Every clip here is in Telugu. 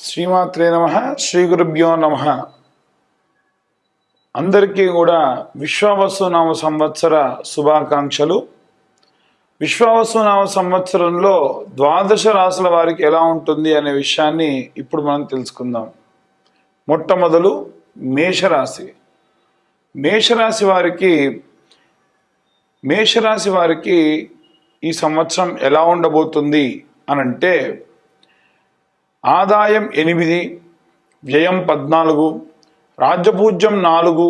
శ్రీమాత్రే నమః. శ్రీ గురుభ్యో నమః. అందరికీ కూడా విశ్వావసునామ సంవత్సర శుభాకాంక్షలు. విశ్వావసునామ సంవత్సరంలో ద్వాదశ రాశుల వారికి ఎలా ఉంటుంది అనే విషయాన్ని ఇప్పుడు మనం తెలుసుకుందాం. మొట్టమొదలు మేషరాశి. మేషరాశి వారికి ఈ సంవత్సరం ఎలా ఉండబోతుంది అనంటే, ఆదాయం 8, వ్యయం 14, రాజ్యపూజ్యం 4,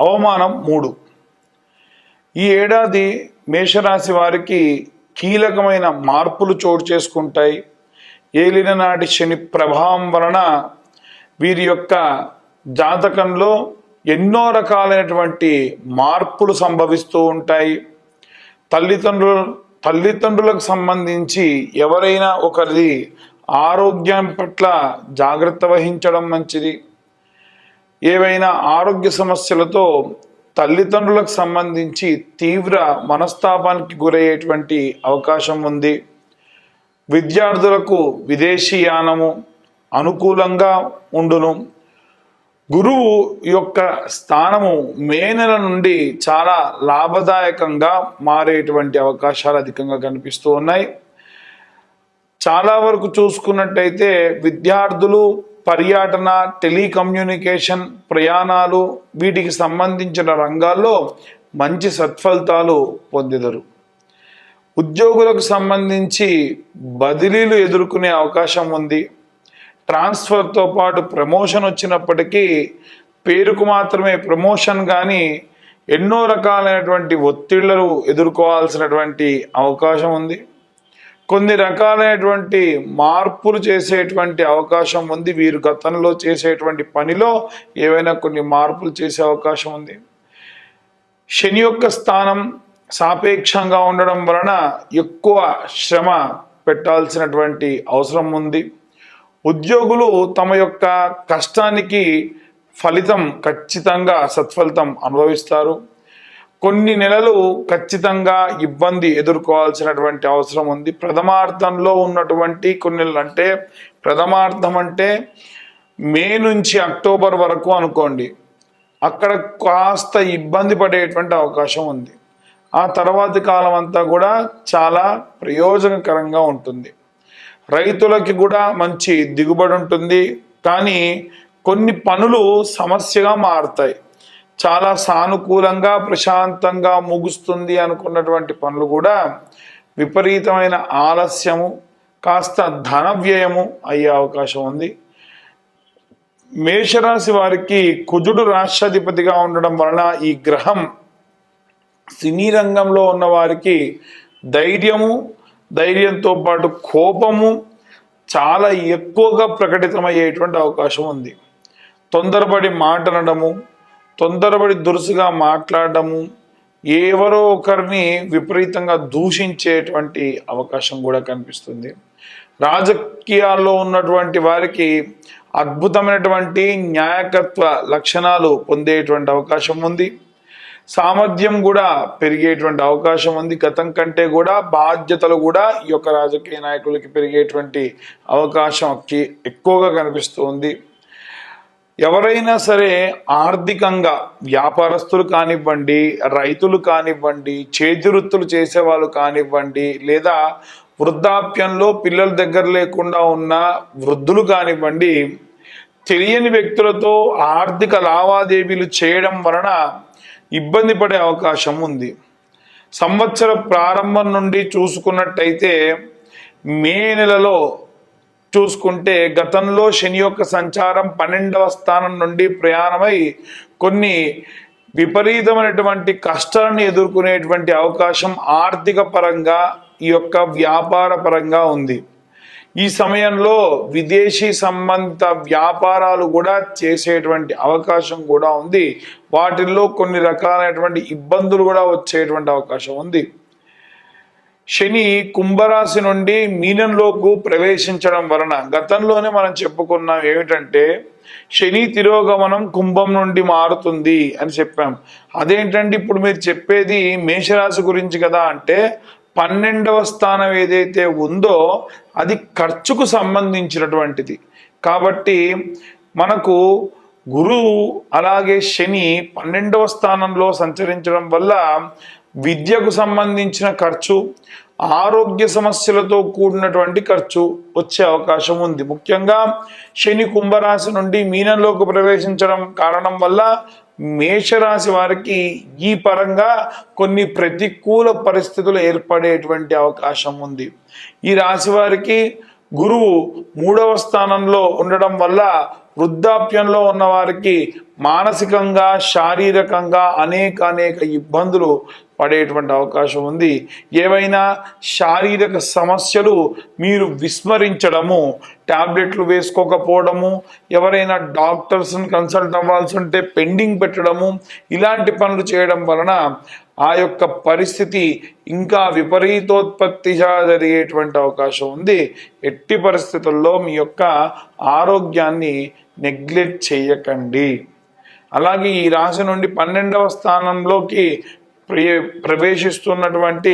అవమానం 3. ఈ ఏడాది మేషరాశి వారికి కీలకమైన మార్పులు చోటు చేసుకుంటాయి. ఏలిన నాటి శని ప్రభావం వలన వీరి యొక్క జాతకంలో ఎన్నో రకాలైనటువంటి మార్పులు సంభవిస్తూ ఉంటాయి. తల్లిదండ్రులకు సంబంధించి ఎవరైనా ఒకరిది ఆరోగ్యం పట్ల జాగ్రత్త వహించడం మంచిది. ఏవైనా ఆరోగ్య సమస్యలతో తల్లిదండ్రులకు సంబంధించి తీవ్ర మనస్తాపానికి గురయ్యేటువంటి అవకాశం ఉంది. విద్యార్థులకు విదేశీయానము అనుకూలంగా ఉండును. గురువు యొక్క స్థానము మే నెల నుండి చాలా లాభదాయకంగా మారేటువంటి అవకాశాలు అధికంగా కనిపిస్తూ ఉన్నాయి. చాలా వరకు చూసుకున్నట్టయితే విద్యార్థులు పర్యటన, టెలికమ్యూనికేషన్, ప్రయాణాలు వీటికి సంబంధించిన రంగాల్లో మంచి సత్ఫలితాలు పొందెదరు. ఉద్యోగులకు సంబంధించి బదిలీలు ఎదుర్కొనే అవకాశం ఉంది. ట్రాన్స్ఫర్తో పాటు ప్రమోషన్ వచ్చినప్పటికీ పేరుకు మాత్రమే ప్రమోషన్, కానీ ఎన్నో రకాలైనటువంటి ఒత్తిళ్లను ఎదుర్కోవాల్సినటువంటి అవకాశం ఉంది. కొన్ని రకాలైనటువంటి మార్పులు చేసేటువంటి అవకాశం ఉంది. వీరు గతంలో చేసేటువంటి పనిలో ఏవైనా కొన్ని మార్పులు చేసే అవకాశం ఉంది. శని యొక్క స్థానం సాపేక్షంగా ఉండడం వలన ఎక్కువ శ్రమ పెట్టాల్సినటువంటి అవసరం ఉంది. ఉద్యోగులు తమ యొక్క కష్టానికి ఫలితం ఖచ్చితంగా సత్ఫలితం అనుభవిస్తారు. కొన్ని నెలలు ఖచ్చితంగా ఇబ్బంది ఎదుర్కోవాల్సినటువంటి అవసరం ఉంది. ప్రథమార్థంలో ఉన్నటువంటి కొన్ని నెలలు, అంటే ప్రథమార్థం అంటే మే నుంచి అక్టోబర్ వరకు అనుకోండి, అక్కడ కాస్త ఇబ్బంది పడేటువంటి అవకాశం ఉంది. ఆ తర్వాతి కాలం అంతా కూడా చాలా ప్రయోజనకరంగా ఉంటుంది. రైతులకి కూడా మంచి దిగుబడి ఉంటుంది, కానీ కొన్ని పనులు సమస్యగా మారుతాయి. చాలా సానుకూలంగా ప్రశాంతంగా ముగుస్తుంది అనుకున్నటువంటి పనులు కూడా విపరీతమైన ఆలస్యము, కాస్త ధన వ్యయము అయ్యే అవకాశం ఉంది. మేషరాశి వారికి కుజుడు రాష్ట్రాధిపతిగా ఉండడం వలన ఈ గ్రహం సినీ రంగంలో ఉన్న వారికి ధైర్యంతో పాటు కోపము చాలా ఎక్కువగా ప్రకటితమయ్యేటువంటి అవకాశం ఉంది. తొందరపడి మాట్లాడము, తొందరపడి దురుసుగా మాట్లాడము, ఎవరో ఒకరిని విపరీతంగా దూషించేటువంటి అవకాశం కూడా కనిపిస్తుంది. రాజకీయాల్లో ఉన్నటువంటి వారికి అద్భుతమైనటువంటి న్యాయకత్వ లక్షణాలు పొందేటువంటి అవకాశం ఉంది. సామర్థ్యం కూడా పెరిగేటువంటి అవకాశం ఉంది. గతం కంటే కూడా బాధ్యతలు కూడా ఈ యొక్క రాజకీయ నాయకులకి పెరిగేటువంటి అవకాశం ఎక్కువగా కనిపిస్తుంది. ఎవరైనా సరే ఆర్థికంగా వ్యాపారస్తులు కానివ్వండి, రైతులు కానివ్వండి, చేతి వృత్తులు చేసేవాళ్ళు కానివ్వండి, లేదా వృద్ధాప్యంలో పిల్లల దగ్గర లేకుండా ఉన్న వృద్ధులు కానివ్వండి, తెలియని వ్యక్తులతో ఆర్థిక లావాదేవీలు చేయడం వలన ఇబ్బంది పడే అవకాశం ఉంది. సంవత్సర ప్రారంభం నుండి చూసుకున్నట్టయితే మే నెలలో చూసుకుంటే గతంలో శని యొక్క సంచారం 12వ స్థానం నుండి ప్రయాణమై కొన్ని విపరీతమైనటువంటి కష్టాలను ఎదుర్కొనేటువంటి అవకాశం ఆర్థిక పరంగా, ఈ యొక్క వ్యాపార పరంగా ఉంది. ఈ సమయంలో విదేశీ సంబంధిత వ్యాపారాలు కూడా చేసేటువంటి అవకాశం కూడా ఉంది. వాటిల్లో కొన్ని రకాలైనటువంటి ఇబ్బందులు కూడా వచ్చేటువంటి అవకాశం ఉంది. శని కుంభరాశి నుండి మీనంలోకి ప్రవేశించడం వలన గతంలోనే మనం చెప్పుకున్నాం ఏమిటంటే, శని తిరోగమనం కుంభం నుండి మారుతుంది అని చెప్పాం. అదేంటంటే ఇప్పుడు మీరు చెప్పేది మేషరాశి గురించి కదా అంటే, 12వ స్థానం ఏదైతే ఉందో అది ఖర్చుకు సంబంధించినటువంటిది. కాబట్టి మనకు గురువు అలాగే శని 12వ స్థానంలో సంచరించడం వల్ల విద్యకు సంబంధించిన ఖర్చు, ఆరోగ్య సమస్యలతో కూడినటువంటి ఖర్చు వచ్చే అవకాశం ఉంది. ముఖ్యంగా శని కుంభరాశి నుండి మీనంలోకి ప్రవేశించడం కారణం వల్ల మేషరాశి వారికి ఈ పరంగా కొన్ని ప్రతికూల పరిస్థితులు ఏర్పడేటువంటి అవకాశం ఉంది. ఈ రాశి వారికి గురువు 3వ స్థానంలో ఉండడం వల్ల వృద్ధాప్యంలో ఉన్న వారికి మానసికంగా, శారీరకంగా అనేక ఇబ్బందులు పడేటువంటి అవకాశం ఉంది. ఏవైనా శారీరక సమస్యలు మీరు విస్మరించడము, టాబ్లెట్లు వేసుకోకపోవడము, ఎవరైనా డాక్టర్స్ని కన్సల్ట్ అవ్వాల్సి ఉంటే పెండింగ్ పెట్టడము, ఇలాంటి పనులు చేయడం వలన ఆ యొక్క పరిస్థితి ఇంకా విపరీతోత్పత్తిగా జరిగేటువంటి అవకాశం ఉంది. ఎట్టి పరిస్థితుల్లో మీ యొక్క ఆరోగ్యాన్ని నెగ్లెక్ట్ చేయకండి. అలాగే ఈ రాశి నుండి 12వ స్థానంలోకి ప్రవేశిస్తున్నటువంటి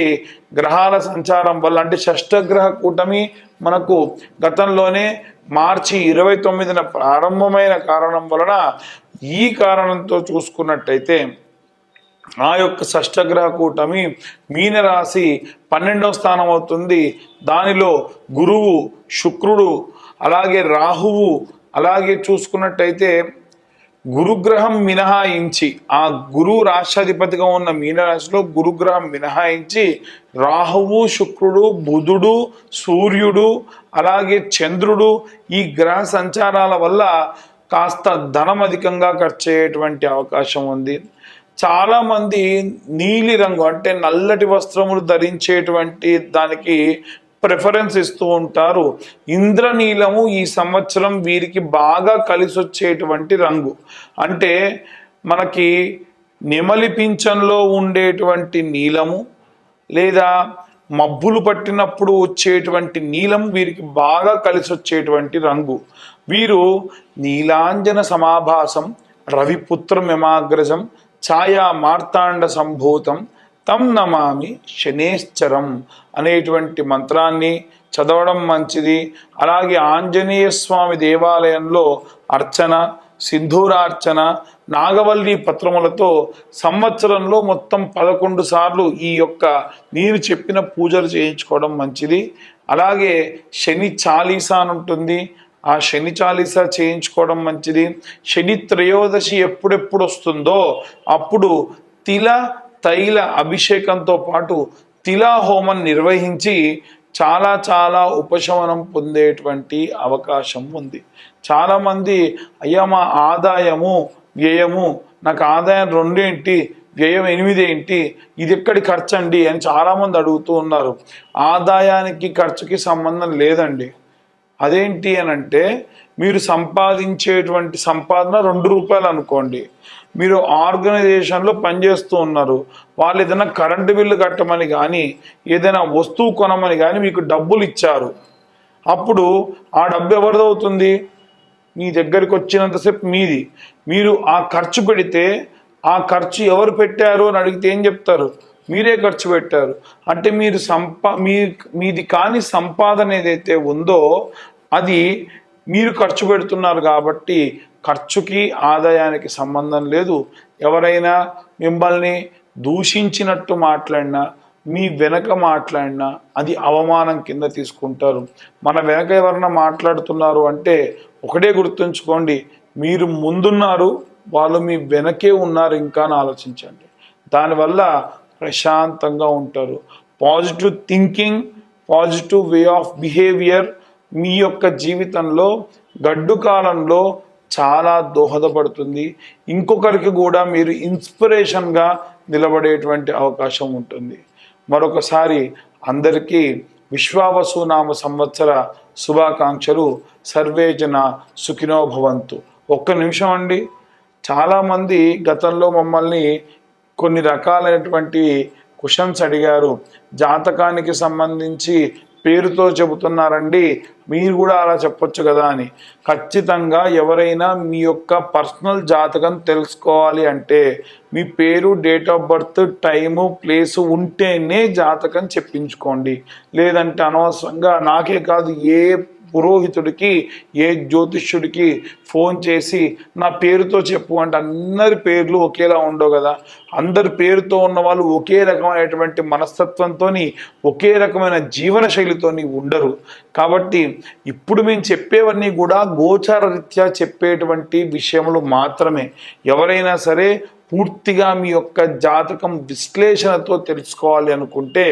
గ్రహాల సంచారం వల్ల, అంటే షష్టగ్రహ కూటమి మనకు గతంలోనే మార్చి 29న ప్రారంభమైన కారణం వలన, ఈ కారణంతో చూసుకున్నట్టయితే ఆ యొక్క షష్టగ్రహ కూటమి మీనరాశి 12వ స్థానం అవుతుంది. దానిలో గురువు, శుక్రుడు, అలాగే రాహువు, అలాగే చూసుకున్నట్టయితే గురుగ్రహం మినహాయించి, ఆ గురువు రాష్ట్రాధిపతిగా ఉన్న మీనరాశిలో గురుగ్రహం మినహాయించి రాహువు, శుక్రుడు, బుధుడు, సూర్యుడు, అలాగే చంద్రుడు, ఈ గ్రహ సంచారాల వల్ల కాస్త ధనం అధికంగా ఖర్చు అయ్యేటువంటి అవకాశం ఉంది. చాలామంది నీలి రంగు అంటే నల్లటి వస్త్రములు ధరించేటువంటి దానికి ప్రిఫరెన్స్ ఇస్తూ ఉంటారు. ఇంద్రనీలము ఈ సంవత్సరం వీరికి బాగా కలిసి వచ్చేటువంటి రంగు. అంటే మనకి నెమలి పింఛంలో ఉండేటువంటి నీలము, లేదా మబ్బులు పట్టినప్పుడు వచ్చేటువంటి నీలం వీరికి బాగా కలిసి వచ్చేటువంటి రంగు. వీరు నీలాంజన సమాభాసం రవిపుత్రమిమాగ్రజం ఛాయా మార్తాండ సంభూతం తం నమామి శనేశ్చరం అనేటువంటి మంత్రాన్ని చదవడం మంచిది. అలాగే ఆంజనేయ స్వామి దేవాలయంలో అర్చన, సింధూరార్చన, నాగవల్లి పత్రములతో సంవత్సరంలో మొత్తం 11 సార్లు ఈ యొక్క నేను చెప్పిన పూజలు చేయించుకోవడం మంచిది. అలాగే శని చాలీసా అని ఉంటుంది, ఆ శని చాలీసా చేయించుకోవడం మంచిది. శని త్రయోదశి ఎప్పుడెప్పుడు వస్తుందో అప్పుడు తిల తైల అభిషేకంతో పాటు తిలా హోమం నిర్వహించి చాలా ఉపశమనం పొందేటువంటి అవకాశం ఉంది. చాలామంది అయ్యా మా ఆదాయము వ్యయము, నాకు ఆదాయం 2 ఏంటి, వ్యయం 8 ఏంటి, ఇది ఎక్కడి ఖర్చు అండి అని చాలామంది అడుగుతూ ఉన్నారు. ఆదాయానికి ఖర్చుకి సంబంధం లేదండి. అదేంటి అని అంటే, మీరు సంపాదించేటువంటి సంపాదన 2 రూపాయలు అనుకోండి, మీరు ఆర్గనైజేషన్లో పనిచేస్తూ ఉన్నారు, వాళ్ళు ఏదైనా కరెంటు బిల్లు కట్టమని కానీ ఏదైనా వస్తువు కొనమని కానీ మీకు డబ్బులు ఇచ్చారు. అప్పుడు ఆ డబ్బు ఎవరిదవుతుంది? మీ దగ్గరికి వచ్చినంతసేపు మీది. మీరు ఆ ఖర్చు పెడితే ఆ ఖర్చు ఎవరు పెట్టారు అని అడిగితే ఏం చెప్తారు? మీరే ఖర్చు పెట్టారు. అంటే మీరు మీది కాని సంపాదన ఏదైతే ఉందో అది మీరు ఖర్చు పెడుతున్నారు. కాబట్టి ఖర్చుకి ఆదాయానికి సంబంధం లేదు. ఎవరైనా మిమ్మల్ని దూషించినట్టు మాట్లాడినా, మీ వెనక మాట్లాడినా అది అవమానం కింద తీసుకుంటారు. మన వెనక ఎవరైనా మాట్లాడుతున్నారు అంటే ఒకటే గుర్తుంచుకోండి, మీరు ముందున్నారు, వాళ్ళు మీ వెనకే ఉన్నారు ఇంకా అని ఆలోచించండి. దానివల్ల ప్రశాంతంగా ఉంటారు. Positive thinking, positive way of behaviour మీ యొక్క జీవితంలో గడ్డు కాలంలో చాలా దోహదపడుతుంది. ఇంకొకరికి కూడా మీరు ఇన్స్పిరేషన్గా నిలబడేటువంటి అవకాశం ఉంటుంది. మరొకసారి అందరికీ విశ్వావసునామ సంవత్సర శుభాకాంక్షలు. సర్వే జన సుఖినో భవంతు. ఒక్క నిమిషం అండి, చాలామంది గతంలో మమ్మల్ని కొన్ని రకాలైనటువంటి క్వశ్చన్స్ అడిగారు. జాతకానికి సంబంధించి పేరుతో చెబుతున్నారండి, మీరు కూడా అలా చెప్పొచ్చు కదా అని. ఖచ్చితంగా ఎవరైనా మీ యొక్క పర్సనల్ జాతకం తెలుసుకోవాలి అంటే మీ పేరు, date of birth, time, place ఉంటేనే జాతకం చెప్పించుకోండి. లేదంటే అనవసరంగా నాకే కాదు ఏ పురోహితుడికి ఏ జ్యోతిష్యుడికి ఫోన్ చేసి నా పేరుతో చెప్పు అంటే అందరి పేర్లు ఒకేలా ఉండవు కదా. అందరి పేరుతో ఉన్న వాళ్ళు ఒకే రకమైనటువంటి మనస్తత్వంతో ఒకే రకమైన జీవన శైలితో ఉండరు. కాబట్టి ఇప్పుడు మేము చెప్పేవన్నీ కూడా గోచార రీత్యా చెప్పేటువంటి విషయములు మాత్రమే. ఎవరైనా సరే పూర్తిగా మీ యొక్క జాతకం విశ్లేషణతో తెలుసుకోవాలి అనుకుంటే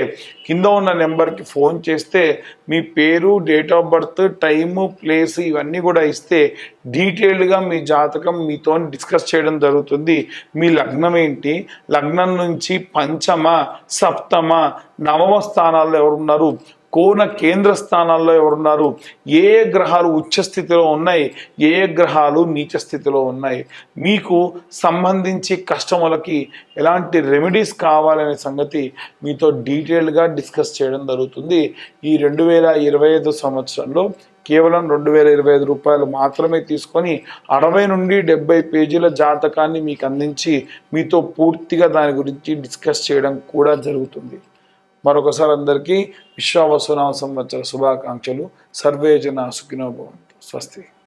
కింద ఉన్న నెంబర్కి ఫోన్ చేస్తే మీ పేరు, date of birth, time, place ఇవన్నీ కూడా ఇస్తే డీటెయిల్డ్గా మీ జాతకం మీతో డిస్కస్ చేయడం జరుగుతుంది. మీ లగ్నం ఏంటి, లగ్నం నుంచి పంచమ, సప్తమ, నవమ స్థానాల్లో ఎవరున్నారు, కోణ కేంద్ర స్థానాల్లో ఎవరున్నారు, ఏ గ్రహాలు ఉచ్చ స్థితిలో ఉన్నాయి, ఏ గ్రహాలు నీచ స్థితిలో ఉన్నాయి, మీకు సంబంధించి కస్టమర్లకి ఎలాంటి రెమెడీస్ కావాలనే సంగతి మీతో డీటెయిల్డ్గా డిస్కస్ చేయడం జరుగుతుంది. ఈ 2025 సంవత్సరంలో కేవలం 2025 రూపాయలు మాత్రమే తీసుకొని 60 నుండి 70 పేజీల జాతకాన్ని మీకు అందించి మీతో పూర్తిగా దాని గురించి డిస్కస్ చేయడం కూడా జరుగుతుంది. మరొకసారి అందరికీ విశ్వావసునామ సంవత్సర శుభాకాంక్షలు. సర్వే జన సుఖినో భవంతు. స్వస్తి.